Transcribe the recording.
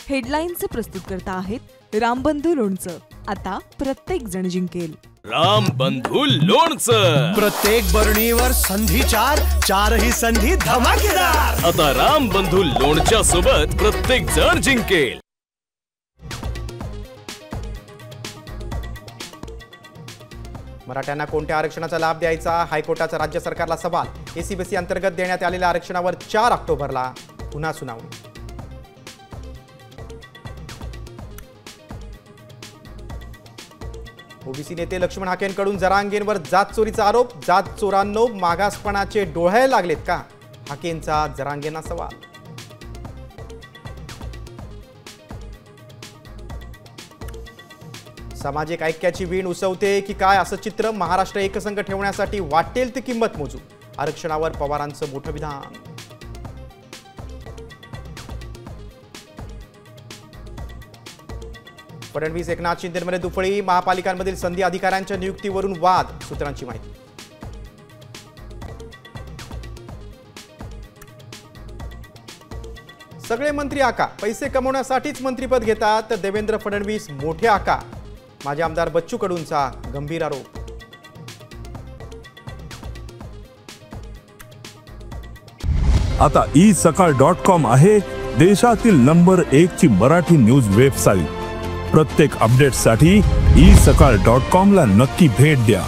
हेडलाईनचे प्रस्तुतकर्ता आहेत रामबंधू लोणचं. आता प्रत्येक जण जिंकेल. रामबंधू लोणचं. प्रत्येक बरणीवर संधी चार, चारही संधी धमाकेदार. आता रामबंधू लोणच्या सोबत प्रत्येक जण जिंकेल. मराठ्यांना कोणत्या आरक्षणाचा लाभ द्यायचा? हायकोर्टाचा राज्य सरकारला सवाल. एसीबीसी अंतर्गत देण्यात आलेल्या आरक्षणावर 4 ऑक्टोबरला पुन्हा सुनावणी. ओबीसी नेते लक्ष्मण हाकेंकडून जरांगेंवर जात चोरीचा आरोप. जात चोरांनो, मागासपणाचे डोळे लागलेत का? हाकेंचा जरांगेंना सवाल. सामाजिक ऐक्याची वीण उसवते की काय असं चित्र? महाराष्ट्र एकसंघ ठेवण्यासाठी वाटेल ती किंमत मोजू. आरक्षणावर पवारांचं मोठं विधान. फडणवीस एकनाथ शिंदेमध्ये दुफळी. महापालिकांमधील संधी अधिकाऱ्यांच्या नियुक्तीवरून वाद. सूत्रांची माहिती. सगळे मंत्री आका पैसे कमवण्यासाठीच मंत्रीपद घेतात, तर देवेंद्र फडणवीस मोठे आका. माजी आमदार बच्चू कडूंचा गंभीर आरोप. आता isakal.com आहे देशातील नंबर 1 ची मराठी न्यूज वेबसाईट. प्रत्येक अपडेटसाठी isakal.com ला नक्की भेट द्या.